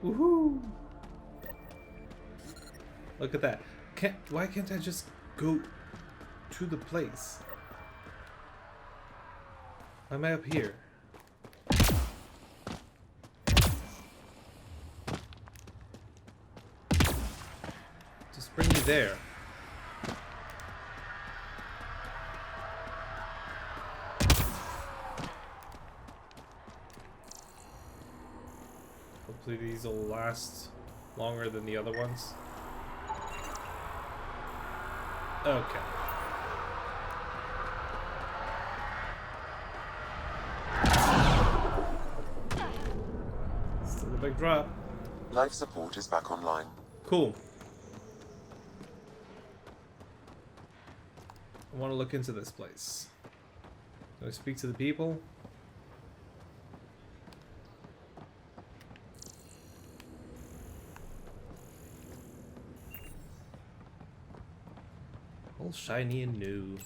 Woohoo! Look at that. Why can't I just go to the place? Why am I up here? Just bring me there. Hopefully these will last longer than the other ones. Okay. Still a big drop. Life support is back online. Cool. I want to look into this place. Do I speak to the people? All shiny and new.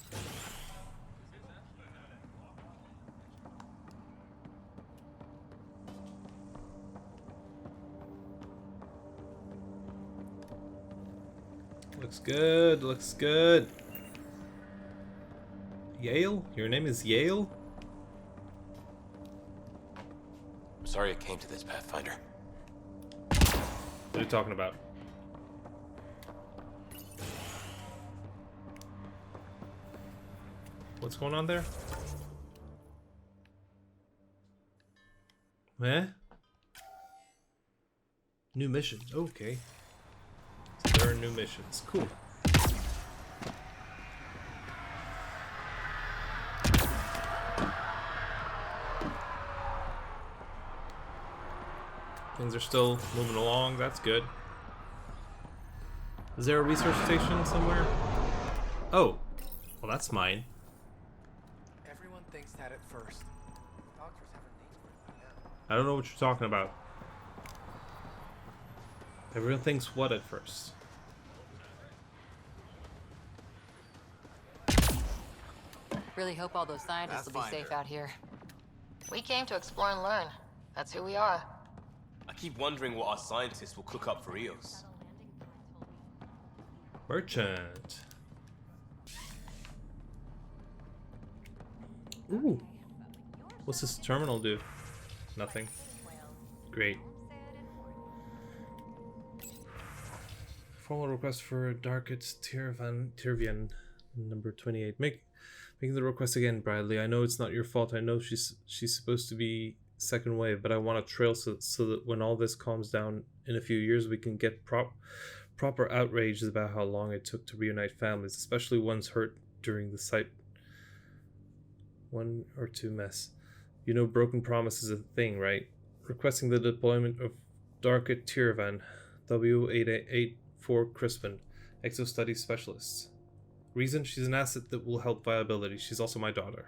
Looks good, looks good. Yale? Your name is Yale? I'm sorry it came to this, Pathfinder. What are you talking about? What's going on there? Eh? New missions. Okay. So there are new missions. Cool. Things are still moving along. That's good. Is there a research station somewhere? Oh. Well, that's mine. Everyone thinks that at first. Doctors have a name for it by now. I don't know what you're talking about. Everyone thinks what at first? Really hope all those scientists will be safe out here. We came to explore and learn. That's who we are. I keep wondering what our scientists will cook up for Eos. Merchant. Ooh. What's this terminal do? Nothing. Great. Formal request for Darkit Tirvian, number 28. Making the request again, Bradley. I know it's not your fault. I know she's supposed to be second wave, but I want a trail so that when all this calms down in a few years, we can get proper outrage about how long it took to reunite families, especially ones hurt during the Site 1 or 2 mess. You know Broken Promise is a thing, right? Requesting the deployment of Darkit Tirvan, W884 Crispin, Exo Studies Specialist. Reason? She's an asset that will help viability. She's also my daughter.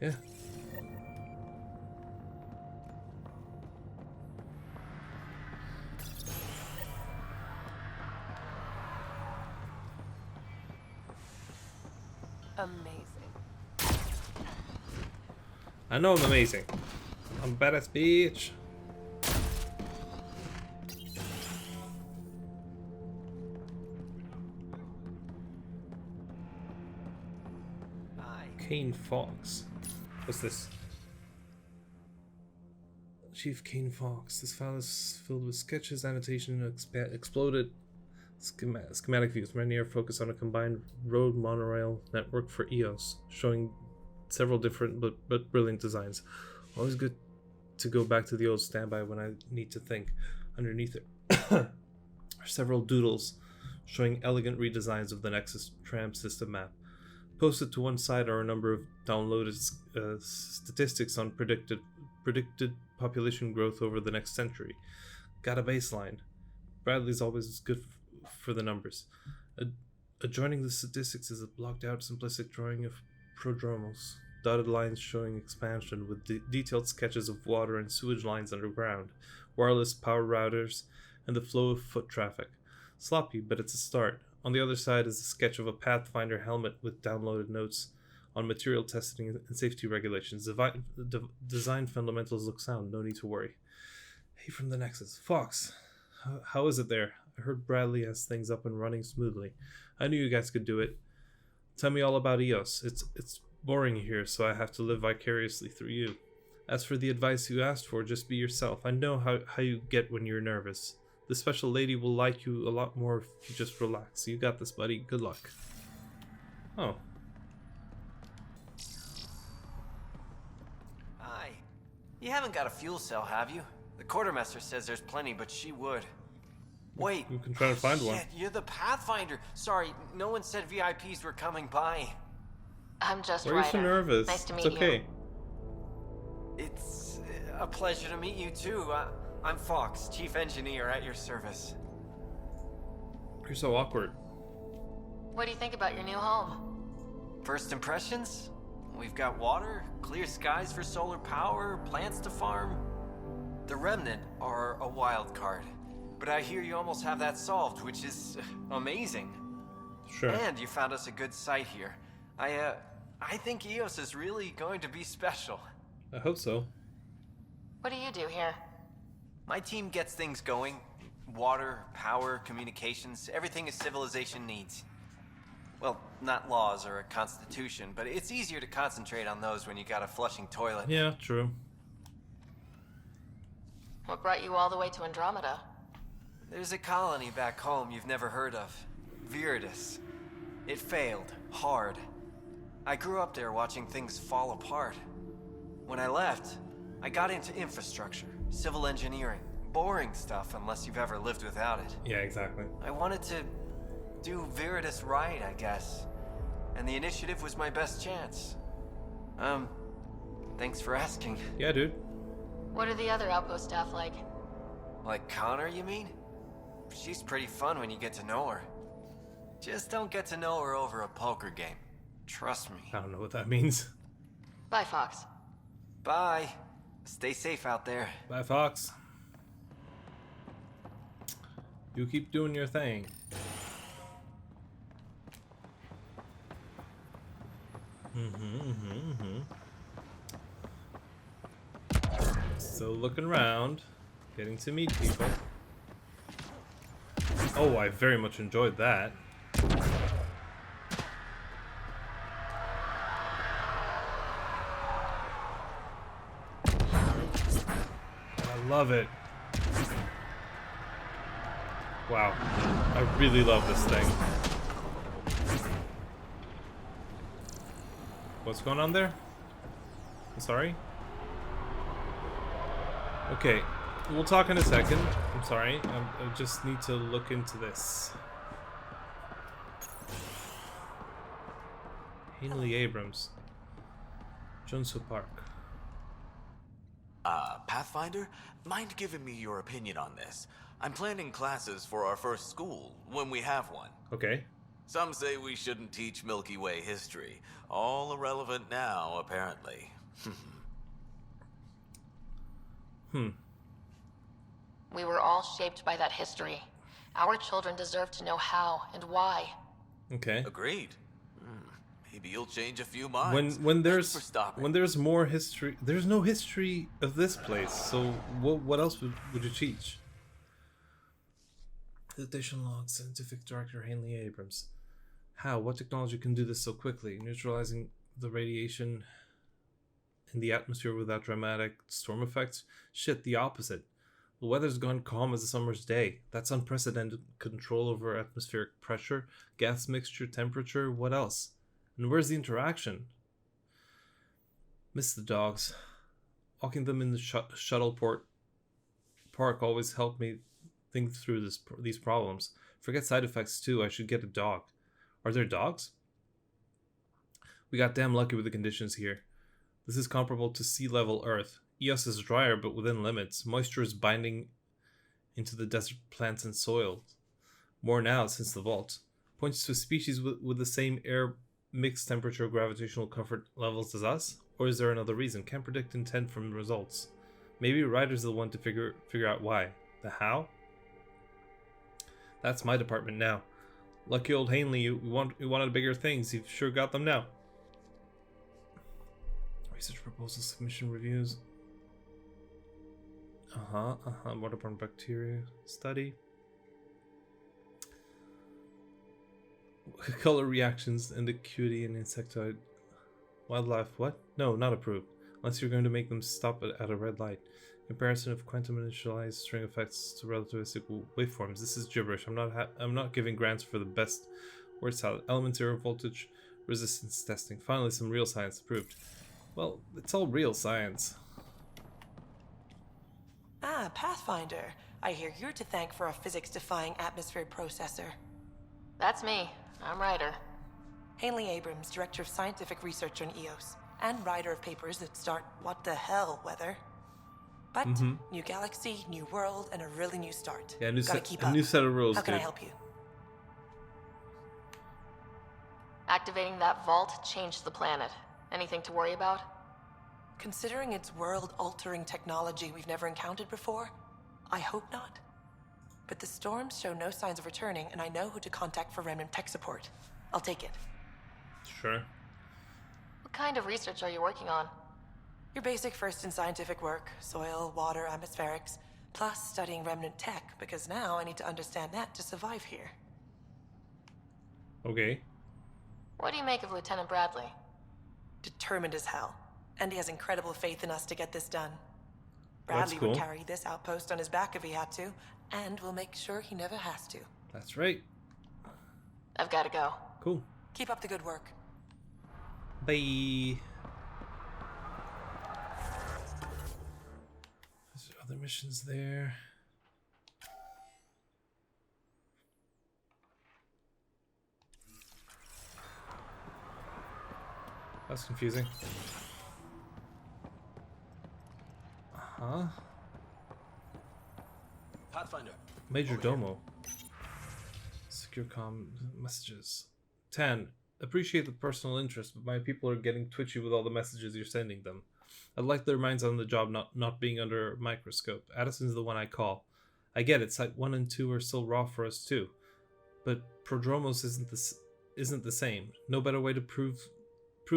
Yeah. Amazing. I know I'm amazing. I'm a badass bitch. Kane Fox. What's this? Chief Kane Fox. This file is filled with sketches, annotation, exploded schematic views. Many are focused on a combined road monorail network for Eos, showing several different but brilliant designs. Always good to go back to the old standby when I need to think. Underneath it are several doodles showing elegant redesigns of the Nexus tram system map. Posted to one side are a number of downloaded statistics on predicted population growth over the next century. Got a baseline. Bradley's always good for the numbers. Adjoining the statistics is a blocked out simplistic drawing of Prodromos. Dotted lines showing expansion with detailed sketches of water and sewage lines underground, wireless power routers, and the flow of foot traffic. Sloppy, but it's a start. On the other side is a sketch of a Pathfinder helmet with downloaded notes on material testing and safety regulations. The design fundamentals look sound, no need to worry. Hey from the Nexus. Fox, how is it there? I heard Bradley has things up and running smoothly. I knew you guys could do it. Tell me all about EOS. It's boring here, so I have to live vicariously through you. As for the advice you asked for, just be yourself. I know how you get when you're nervous. The special lady will like you a lot more if you just relax. You got this, buddy. Good luck. Oh. Hi. You haven't got a fuel cell, have you? The quartermaster says there's plenty, but she would. Wait. You can try to find one. Shit, you're the Pathfinder. Sorry, no one said VIPs were coming by. I'm just Why are you so Ryder. nervous? Nice to meet it's okay. you. It's a pleasure to meet you too. I'm Fox, chief engineer at your service. You're so awkward. What do you think about your new home? First impressions? We've got water, clear skies for solar power, plants to farm. The Remnant are a wild card, but I hear you almost have that solved, which is amazing. Sure. And you found us a good site here. I think EOS is really going to be special. I hope so. What do you do here? My team gets things going. Water, power, communications, everything a civilization needs. Well, not laws or a constitution, but it's easier to concentrate on those when you got a flushing toilet. Yeah, true. What brought you all the way to Andromeda? There's a colony back home you've never heard of. Viridis. It failed. Hard. I grew up there watching things fall apart. When I left, I got into infrastructure, civil engineering. Boring stuff unless you've ever lived without it. Yeah, exactly. I wanted to do Viridis right, I guess. And the initiative was my best chance. Thanks for asking. Yeah, dude. What are the other outpost staff like? Like Connor, you mean? She's pretty fun when you get to know her. Just don't get to know her over a poker game. Trust me. I don't know what that means. Bye, Fox. Bye. Stay safe out there. Bye, Fox. You keep doing your thing. So looking around, getting to meet people. Oh, I very much enjoyed that. I love it. Wow, I really love this thing. What's going on there? I'm sorry? Okay, we'll talk in a second. I'm sorry, I just need to look into this. Hanley Abrams. Junso Park. Pathfinder? Mind giving me your opinion on this? I'm planning classes for our first school, when we have one. Okay. Some say we shouldn't teach Milky Way history. All irrelevant now, apparently. We were all shaped by that history. Our children deserve to know how and why. Okay. Agreed. Maybe you'll change a few minds. When Thanks for stopping. there's more history, there's no history of this place. So what else would you teach? Visitation log, scientific director Hanley Abrams. How? What technology can do this so quickly? Neutralizing the radiation in the atmosphere without dramatic storm effects? Shit, the opposite. The weather's gone calm as a summer's day. That's unprecedented control over atmospheric pressure, gas mixture, temperature. What else? And where's the interaction? Miss the dogs. Walking them in the shuttleport park always helped me think through these problems. Forget side effects too. I should get a dog. Are there dogs? We got damn lucky with the conditions here. This is comparable to sea level Earth. EOS is drier but within limits. Moisture is binding into the desert plants and soil. More now since the vault. Points to a species with the same air mixed temperature gravitational comfort levels as us? Or is there another reason? Can't predict intent from results. Maybe Ryder's the one to figure out why. The how? That's my department now. Lucky old Hanley, you wanted bigger things. You've sure got them now. Research proposal submission reviews. Waterborne bacteria study. Color reactions and acuity in insectoid wildlife. What? No, not approved. Unless you're going to make them stop at a red light. Comparison of quantum initialized string effects to relativistic waveforms. This is gibberish. I'm not giving grants for the best word salad. Element zero voltage resistance testing. Finally, some real science approved. Well, it's all real science. Ah, Pathfinder. I hear you're to thank for a physics-defying atmosphere processor. That's me. I'm Ryder. Haley Abrams, Director of Scientific Research on EOS, and writer of papers that start what the hell weather. But new galaxy, new world, and a really new start. Yeah, Gotta new set of rules. How can I help you? Activating that vault changed the planet. Anything to worry about? Considering it's world-altering technology we've never encountered before, I hope not. But the storms show no signs of returning, and I know who to contact for Remnant tech support. I'll take it. Sure. What kind of research are you working on? Your basic first in scientific work, soil, water, atmospherics, plus studying Remnant tech, because now I need to understand that to survive here. Okay. What do you make of Lieutenant Bradley? Determined as hell. And he has incredible faith in us to get this done. That's Bradley cool. would carry this outpost on his back if he had to, and we'll make sure he never has to. That's right. I've got to go. Cool. Keep up the good work. Bye. Is there other missions there? That's confusing. Pathfinder. Major Domo. Secure comm messages. 10. Appreciate the personal interest, but my people are getting twitchy with all the messages you're sending them. I'd like their minds on the job not being under a microscope. Addison's the one I call. I get it, Site 1 and 2 are still raw for us too. But Prodromos isn't the same. No better way to prove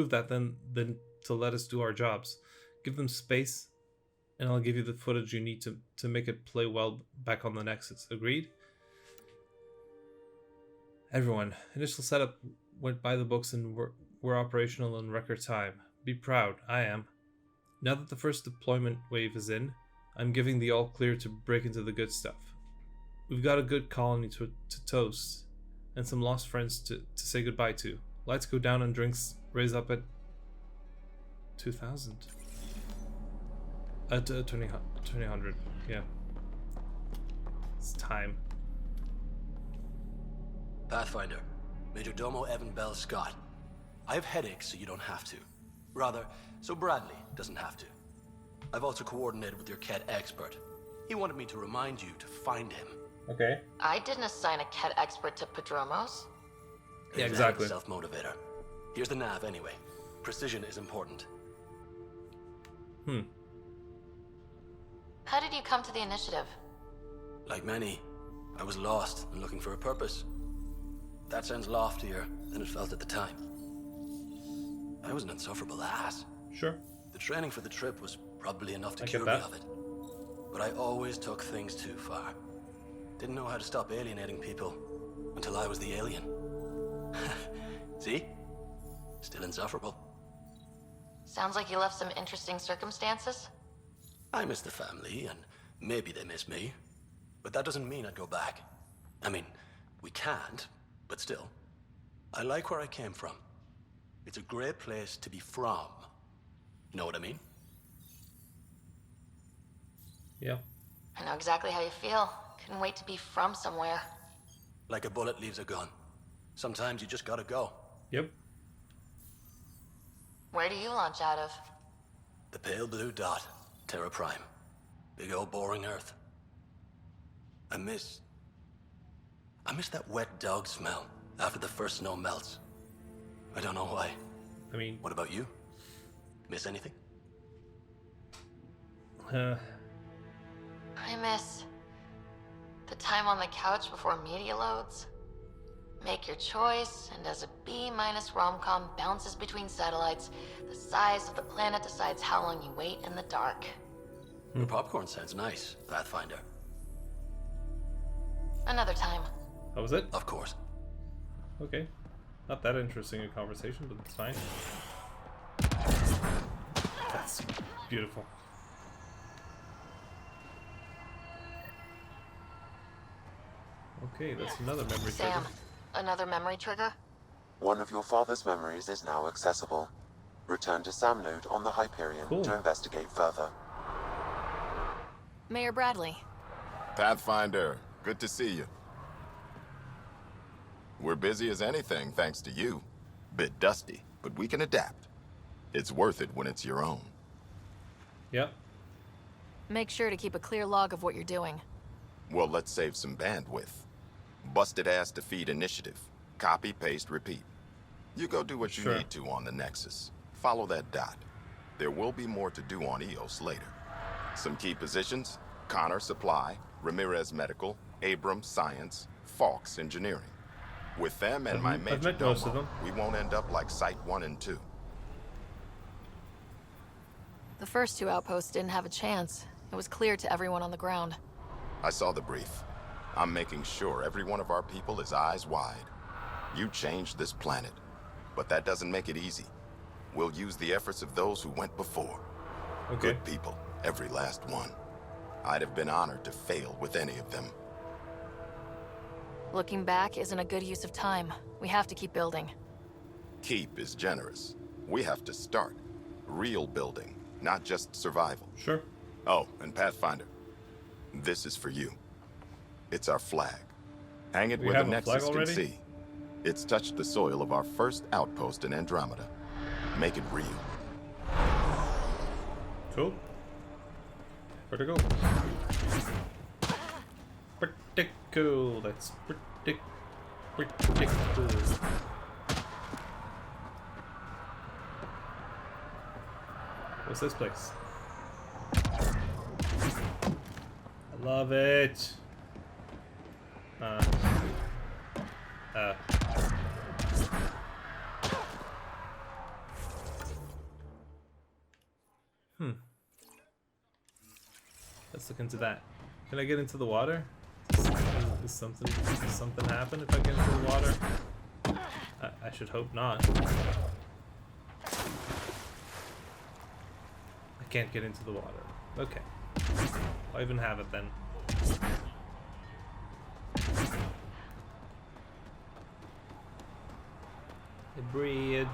that than to let us do our jobs. Give them space, and I'll give you the footage you need to make it play well back on the Nexus. Agreed? Everyone, initial setup went by the books and we're operational in record time. Be proud, I am. Now that the first deployment wave is in, I'm giving the all clear to break into the good stuff. We've got a good colony to toast, and some lost friends to say goodbye to. Lights go down and drinks raise up at 2,000. At 2000, yeah. It's time. Pathfinder, Major Domo Evan Bell Scott. I have headaches, so you don't have to. Rather, so Bradley doesn't have to. I've also coordinated with your Ket expert. He wanted me to remind you to find him. Okay. I didn't assign a Ket expert to Prodromos. Yeah, exactly. Self-motivator. Here's the nav anyway. Precision is important. How did you come to the initiative? Like many, I was lost and looking for a purpose. That sounds loftier than it felt at the time. I was an insufferable ass. Sure. The training for the trip was probably enough to I cure get me that. of it. But I always took things too far. Didn't know how to stop alienating people until I was the alien. See? Still insufferable. Sounds like you left some interesting circumstances. I miss the family, and maybe they miss me. But that doesn't mean I'd go back. I mean, we can't, but still. I like where I came from. It's a great place to be from. Know what I mean? Yeah. I know exactly how you feel. Couldn't wait to be from somewhere. Like a bullet leaves a gun. Sometimes you just gotta go. Yep. Where do you launch out of? The pale blue dot, Terra Prime. Big old boring Earth. I miss that wet dog smell after the first snow melts. I don't know why. I mean, What about you? Miss anything? I miss the time on the couch before media loads. Make your choice, and as a B- rom-com bounces between satellites, the size of the planet decides how long you wait in the dark. The popcorn sounds nice, Pathfinder. Another time. That was it? Of course. Okay. Not that interesting a conversation, but it's fine. That's beautiful. Okay, that's another memory Sam, trigger. another memory trigger? One of your father's memories is now accessible. Return to Sam Node on the Hyperion Cool. to investigate further. Mayor Bradley. Pathfinder, good to see you. We're busy as anything thanks to you. Bit dusty, but we can adapt. It's worth it when it's your own. Yep. Make sure to keep a clear log of what you're doing. Well, let's save some bandwidth. Busted ass defeat initiative. Copy, paste, repeat. You go do what you Sure. need to on the Nexus. Follow that dot. There will be more to do on EOS later. Some key positions: Connor Supply, Ramirez Medical, Abrams Science, Falks Engineering. With them and my I've major met most of domo, them. we won't end up like Site 1 and 2. The first two outposts didn't have a chance. It was clear to everyone on the ground. I saw the brief. I'm making sure every one of our people is eyes wide. You changed this planet, but that doesn't make it easy. We'll use the efforts of those who went before. Okay. Good people, every last one. I'd have been honored to fail with any of them. Looking back isn't a good use of time. We have to keep building. Keep is generous. We have to start. Real building, not just survival. Sure. Oh, and Pathfinder, this is for you. It's our flag. Hang it We where the have a flag Nexus can already? see. It's touched the soil of our first outpost in Andromeda. Make it real. Cool. Where to go? Pretty cool. That's pretty cool. What's this place? I love it. Let's look into that. Can I get into the water? Does something happen if I get into the water? I should hope not. I can't get into the water. Okay. Why even have it then? A bridge.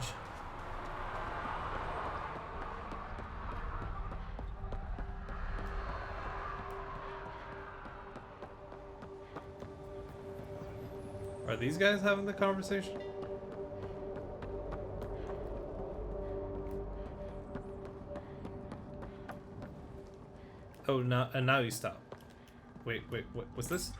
Are these guys having the conversation? Oh, now you stop. Wait, what's this?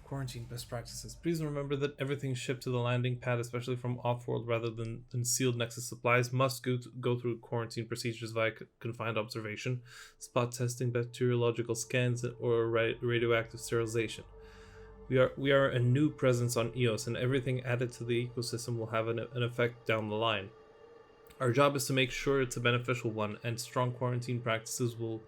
Quarantine best practices. Please remember that everything shipped to the landing pad, especially from off-world rather than sealed Nexus supplies, must go through quarantine procedures via confined observation, spot testing, bacteriological scans, or radioactive sterilization. We are a new presence on EOS, and everything added to the ecosystem will have an effect down the line. Our job is to make sure it's a beneficial one, and strong quarantine practices will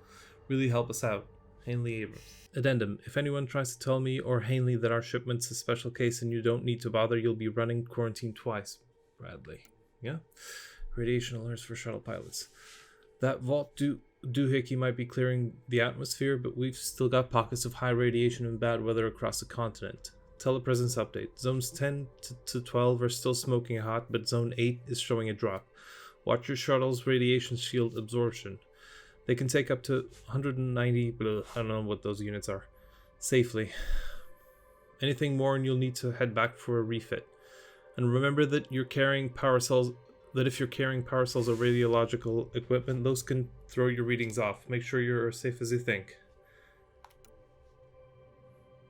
really help us out. Hanley Abrams. Addendum. If anyone tries to tell me or Hanley that our shipment's a special case and you don't need to bother, you'll be running quarantine twice. Bradley. Yeah? Radiation alerts for shuttle pilots. That vault doohickey might be clearing the atmosphere, but we've still got pockets of high radiation and bad weather across the continent. Telepresence update. Zones 10 to 12 are still smoking hot, but Zone 8 is showing a drop. Watch your shuttle's radiation shield absorption. They can take up to 190, I don't know what those units are, safely. Anything more and you'll need to head back for a refit. And remember that you're carrying power cells, that if you're carrying power cells or radiological equipment, those can throw your readings off. Make sure you're as safe as you think.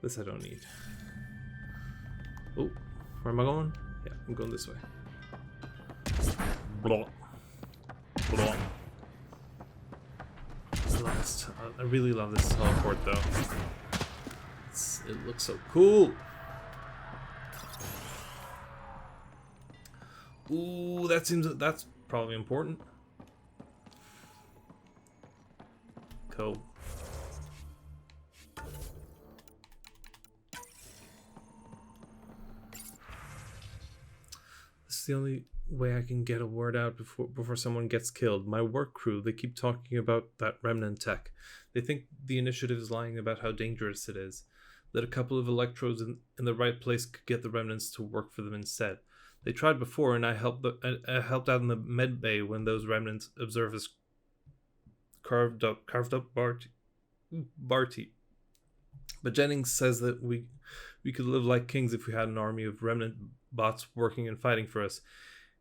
This I don't need. Oh, where am I going? Yeah, I'm going this way. Blah. Blah. I really love this teleport though. It looks so cool. Ooh, that's probably important. Co. This is the only way I can get a word out before someone gets killed. My work crew, they keep talking about that remnant tech. They think the initiative is lying about how dangerous it is. That a couple of electrodes in the right place could get the remnants to work for them instead. They tried before, and I helped out in the med bay when those remnants observers carved up Barty. But Jennings says that we could live like kings if we had an army of remnant bots working and fighting for us.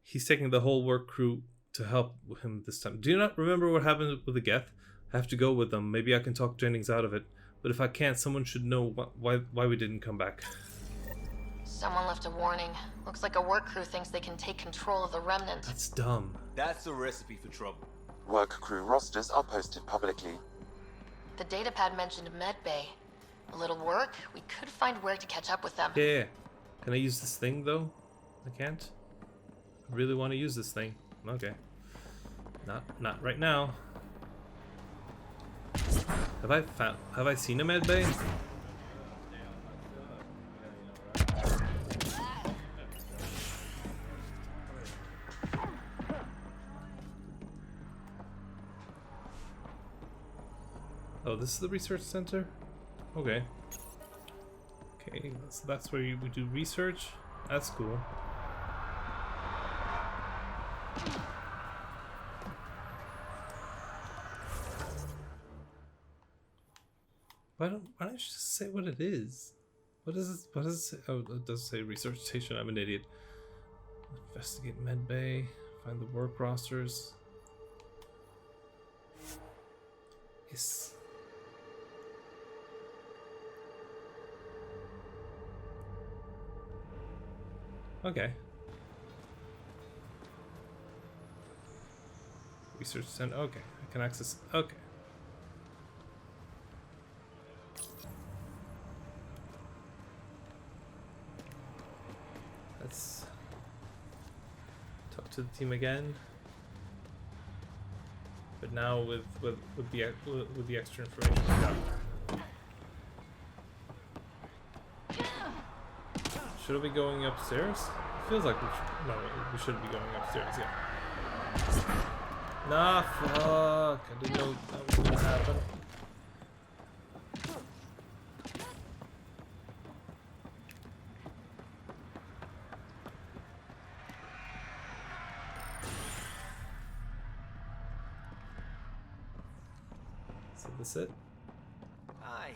He's taking the whole work crew to help him this time. Do you not remember what happened with the Geth? I have to go with them. Maybe I can talk Jennings out of it. But if I can't, someone should know why we didn't come back. Someone left a warning. Looks like a work crew thinks they can take control of the remnant. That's dumb. That's a recipe for trouble. Work crew rosters are posted publicly. The datapad mentioned medbay. A little work, we could find where to catch up with them. Yeah. Can I use this thing though? I can't. I really want to use this thing. Okay. Not right now. Have I seen a med bay? Oh, this is the research center? Okay. Okay, so that's where we do research. That's cool. Why don't you just say what it is? What does it say? Oh, it does say research station. I'm an idiot. Investigate medbay. Find the work rosters. Yes. Okay. Research center. Okay, I can access. Okay. Let's talk to the team again, but now with the extra information we got. Should I be going upstairs? It feels like we should be going upstairs. Yeah. Nah, fuck! I didn't know that was gonna happen. So that's it. Hi.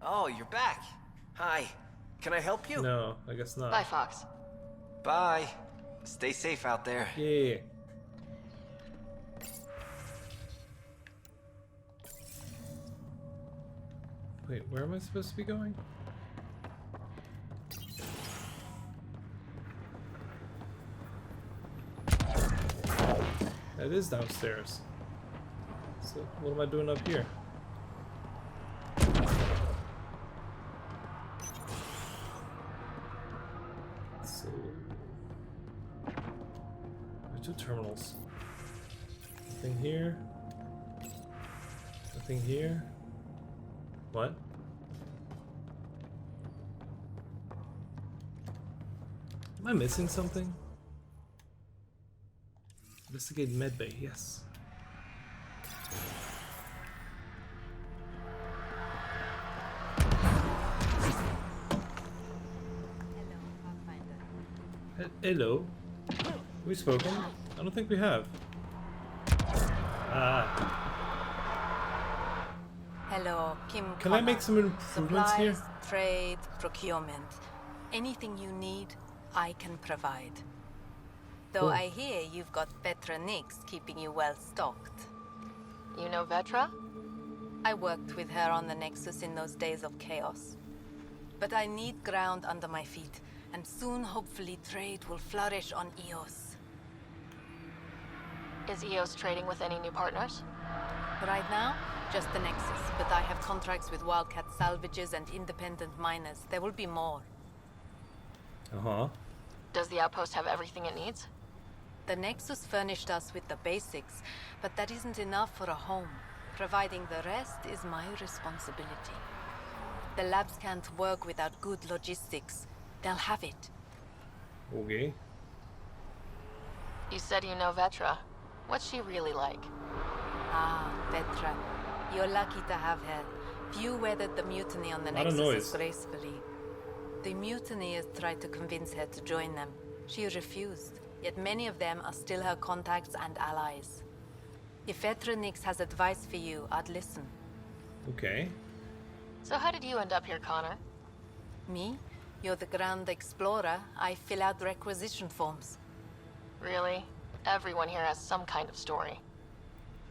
Oh, you're back. Hi. Can I help you? No, I guess not. Bye, Fox. Bye. Stay safe out there. Yeah. Wait, where am I supposed to be going? That is downstairs. So what am I doing up here? So there are two terminals. Nothing here. Nothing here. What? Am I missing something? Investigate medbay, yes. Hello. Have we spoken? I don't think we have. Ah. Hello, Kim. Can I make some improvements here? Supplies, trade, procurement. Anything you need, I can provide. Though I hear you've got Vetra Nix keeping you well stocked. You know Vetra? I worked with her on the Nexus in those days of chaos. But I need ground under my feet, and soon hopefully trade will flourish on EOS. Is EOS trading with any new partners? Right now, just the Nexus, but I have contracts with Wildcat salvages and independent miners. There will be more. Uh-huh. Does the outpost have everything it needs? The Nexus furnished us with the basics, but that isn't enough for a home. Providing the rest is my responsibility. The labs can't work without good logistics. They'll have it. Okay. You said you know Vetra. What's she really like? Ah, Vetra. You're lucky to have her. Few weathered the mutiny on the Lot of Nexus noise. gracefully. The mutineers tried to convince her to join them. She refused, yet many of them are still her contacts and allies. If Vetra Nix has advice for you, I'd listen. Okay. So how did you end up here, Connor? Me? You're the ground explorer. I fill out requisition forms. Really? Everyone here has some kind of story.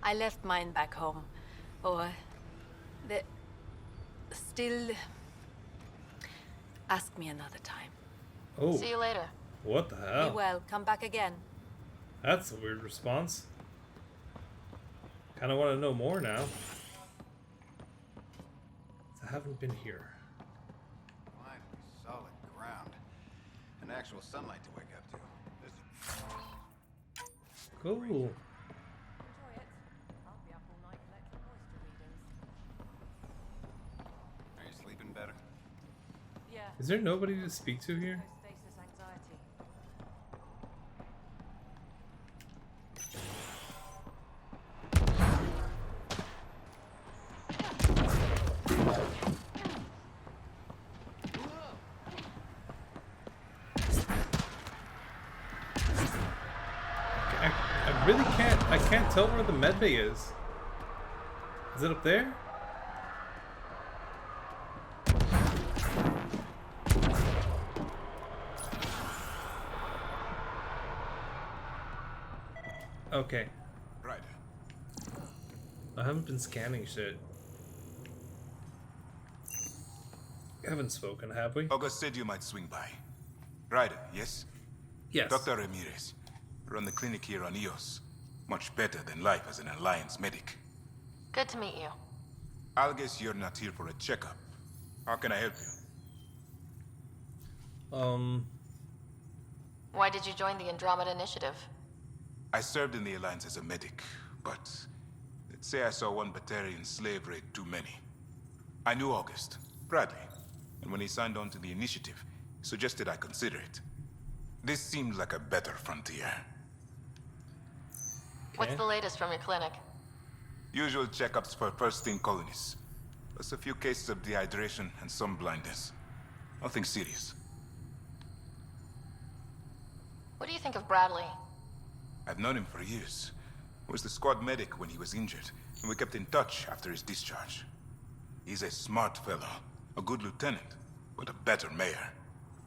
I left mine back home. Or... the... still... Ask me another time. Oh. See you later. What the Be hell? well. Come back again. That's a weird response. Kind of want to know more now. I haven't been here. Finally, solid ground. And actual sunlight to wake up to. Cool. Enjoy it. I'll be up all night collecting moisture readings. Are you sleeping better? Yeah. Is there nobody to speak to here? Stasis anxiety. I really can't. I can't tell where the medbay is. Is it up there? Okay. Right. I haven't been scanning shit. We haven't spoken, have we? August said you might swing by. Ryder, yes? Yes. Dr. Ramirez. Run the clinic here on Eos. Much better than life as an Alliance medic. Good to meet you. I'll guess you're not here for a checkup. How can I help you? Why did you join the Andromeda Initiative? I served in the Alliance as a medic, but let's say I saw one Batarian slave raid too many. I knew August, Bradley, and when he signed on to the Initiative, he suggested I consider it. This seemed like a better frontier. What's the latest from your clinic? Usual checkups for first-thing colonists, plus a few cases of dehydration and some blindness. Nothing serious. What do you think of Bradley? I've known him for years. He was the squad medic when he was injured, and we kept in touch after his discharge. He's a smart fellow, a good lieutenant, but a better mayor.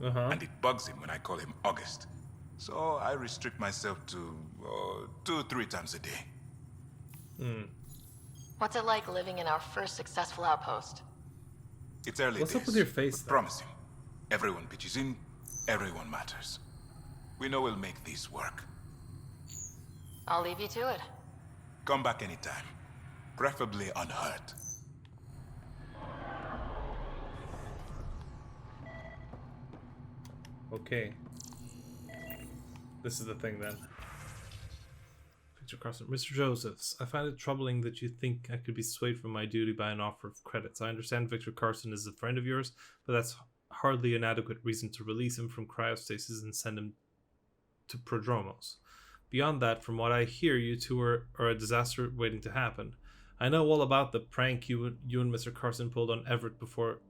And it bugs him when I call him August. So I restrict myself to 2-3 times a day. What's it like living in our first successful outpost? It's early What's days, up with your face, but though? promising. Everyone pitches in, everyone matters. We know we'll make this work. I'll leave you to it. Come back anytime, preferably unhurt. Okay. This is the thing then. Victor Carson. Mr. Josephs, I find it troubling that you think I could be swayed from my duty by an offer of credits. I understand Victor Carson is a friend of yours, but that's hardly an adequate reason to release him from cryostasis and send him to Prodromos. Beyond that, from what I hear, you two are a disaster waiting to happen. I know all about the prank you and Mr. Carson pulled on Everett before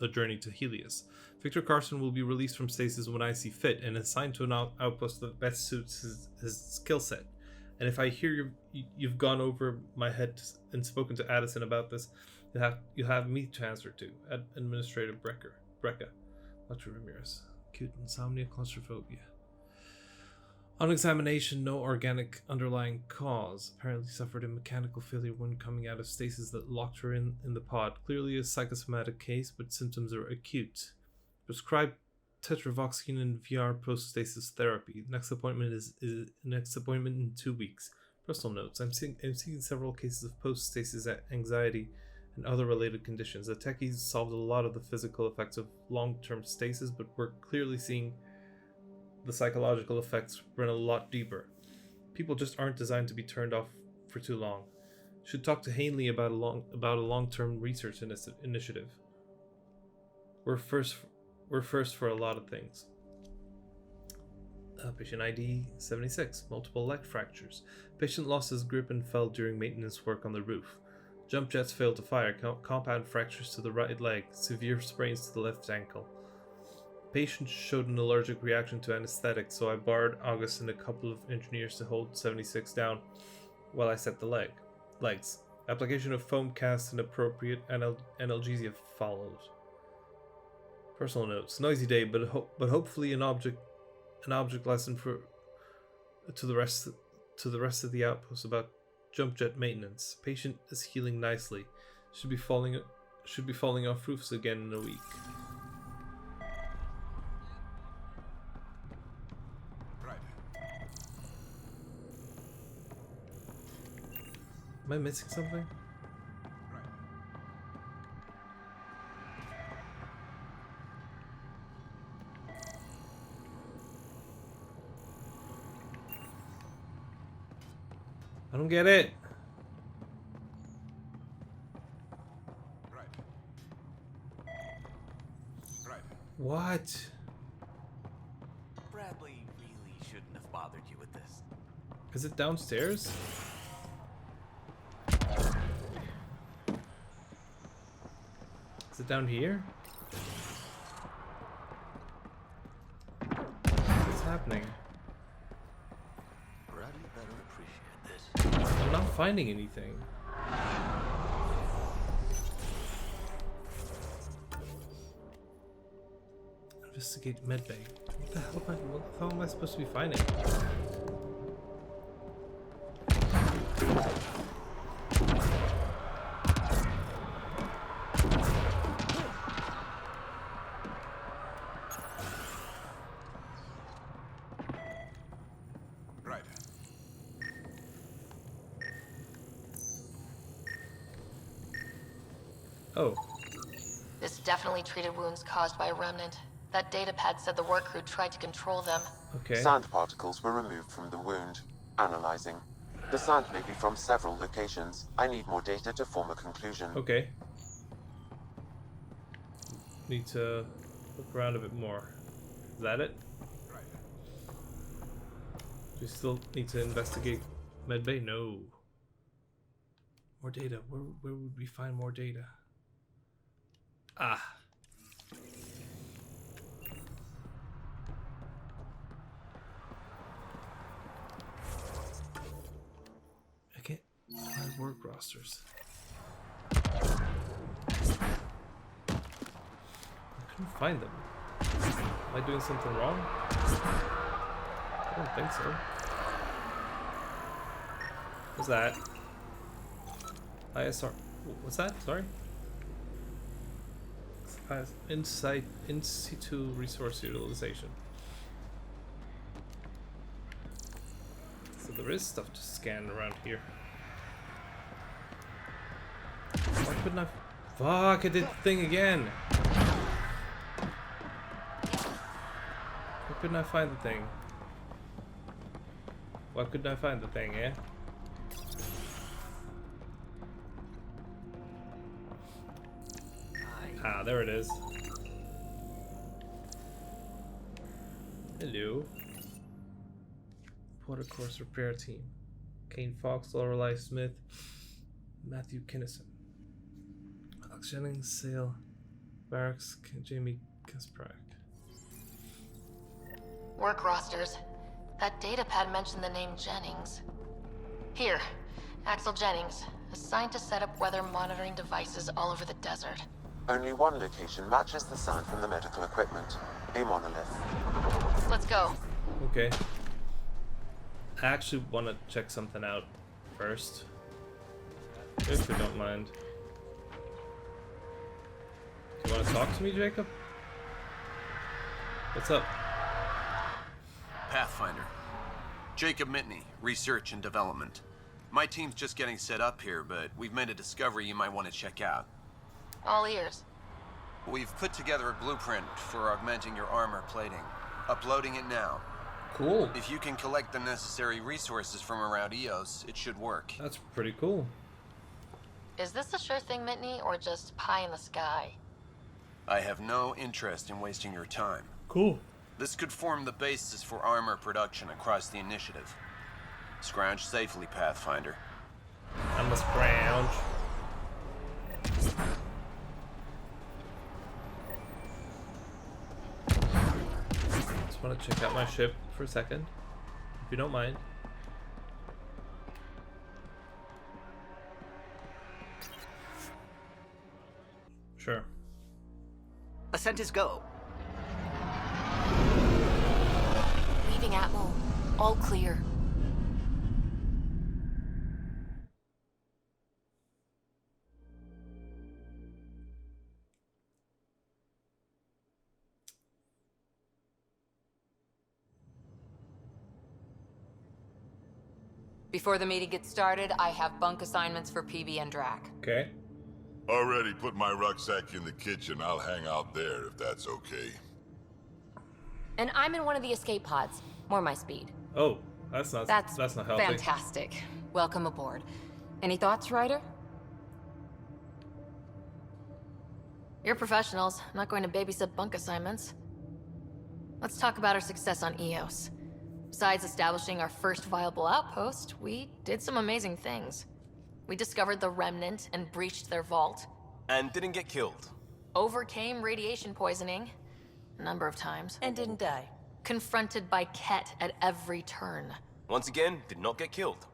the journey to Helios. Victor Carson will be released from stasis when I see fit and assigned to an outpost that best suits his skill set. And if I hear you've gone over my head and spoken to Addison about this, you have me to answer to. Administrator Brecca. Dr. Ramirez. Acute insomnia, claustrophobia. On examination, no organic underlying cause. Apparently suffered a mechanical failure when coming out of stasis that locked her in the pod. Clearly a psychosomatic case, but symptoms are acute. Prescribed tetravoxine and VR post-stasis therapy. Next appointment is in 2 weeks. Personal notes. I'm seeing several cases of post-stasis anxiety and other related conditions. The techies solved a lot of the physical effects of long-term stasis, but we're clearly seeing the psychological effects run a lot deeper. People just aren't designed to be turned off for too long. Should talk to Hanley about a long-term research initiative. We're first for a lot of things. Patient ID 76. Multiple leg fractures. Patient lost his grip and fell during maintenance work on the roof. Jump jets failed to fire. Compound fractures to the right leg. Severe sprains to the left ankle. Patient showed an allergic reaction to anesthetic, so I borrowed August and a couple of engineers to hold 76 down while I set the legs. Application of foam cast and appropriate analgesia followed. Personal notes: noisy day, but hopefully an object lesson to the rest of the outpost about jump jet maintenance. Patient is healing nicely. Should be falling off roofs again in a week. Am I missing something? I don't get it. What? Bradley really shouldn't have bothered you with this. Is it downstairs? Is it down here? What's happening? Bradley better appreciate this. I'm not finding anything. Investigate medbay. What the hell am I supposed to be finding? Oh. This definitely treated wounds caused by a remnant. That datapad said the work crew tried to control them. Okay. Sand particles were removed from the wound. Analyzing. The sand may be from several locations. I need more data to form a conclusion. Okay. Need to look around a bit more. Is that it? Do we still need to investigate medbay? No. More data. Where would we find more data? Ah. I can't find work rosters. I couldn't find them. Am I doing something wrong? I don't think so. What's that? ISR. What's that? Sorry? In situ resource utilization. So there is stuff to scan around here. Why couldn't I? Fuck! I did the thing again. Why couldn't I find the thing? Why couldn't I find the thing? Eh? Ah, there it is. Hello. Porter Course Repair Team. Kane Fox, Lorelei Smith, Matthew Kinnison. Alex Jennings, Sale, Barracks, Jamie Kasprak. Work rosters. That datapad mentioned the name Jennings. Here, Axel Jennings, assigned to set up weather monitoring devices all over the desert. Only one location matches the sound from the medical equipment. A monolith. Let's go. Okay. I actually want to check something out first. If you don't mind. Do you want to talk to me, Jacob? What's up? Pathfinder. Jacob Mitney, Research and Development. My team's just getting set up here, but we've made a discovery you might want to check out. All ears. We've put together a blueprint for augmenting your armor plating. Uploading it now. Cool. If you can collect the necessary resources from around Eos, it should work. That's pretty cool. Is this a sure thing, Mitney, or just pie in the sky? I have no interest in wasting your time. Cool. This could form the basis for armor production across the initiative. Scrounge safely, Pathfinder. I'm a scrounge. Just want to check out my ship for a second, if you don't mind. Sure. Ascent is go. Leaving Atmo. All clear. Before the meeting gets started, I have bunk assignments for PB and Drac. Okay. Already put my rucksack in the kitchen. I'll hang out there if that's okay. And I'm in one of the escape pods. More my speed. Oh, that's not healthy. Fantastic. Welcome aboard. Any thoughts, Ryder? You're professionals. I'm not going to babysit bunk assignments. Let's talk about our success on Eos. Besides establishing our first viable outpost, we did some amazing things. We discovered the Remnant and breached their vault. And didn't get killed. Overcame radiation poisoning a number of times. And didn't die. Confronted by Ket at every turn. Once again, did not get killed.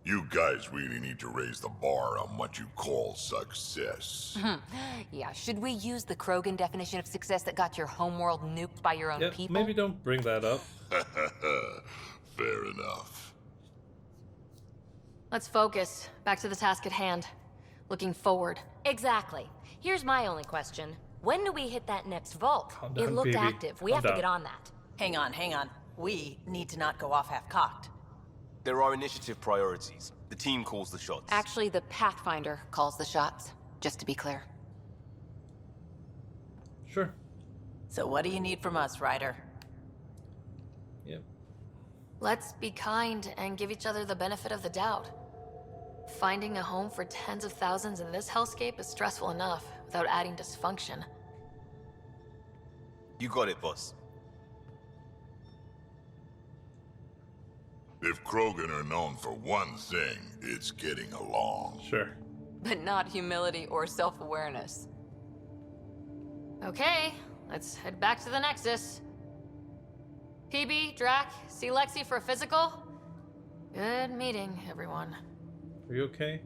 You guys really need to raise the bar on what you call success. Yeah, should we use the Krogan definition of success that got your homeworld nuked by your own people? Maybe don't bring that up. Fair enough. Let's focus. Back to the task at hand. Looking forward. Exactly. Here's my only question. When do we hit that next vault? Calm down, It looked baby. active. We Calm have down. to get on that. Hang on. We need to not go off half-cocked. There are initiative priorities. The team calls the shots. Actually, the Pathfinder calls the shots, just to be clear. Sure. So what do you need from us, Ryder? Yep. Let's be kind and give each other the benefit of the doubt. Finding a home for tens of thousands in this hellscape is stressful enough without adding dysfunction. You got it, boss. If Krogan are known for one thing, it's getting along. Sure. But not humility or self-awareness. Okay, let's head back to the Nexus. PB, Drac, see Lexi for a physical? Good meeting, everyone. Are you okay?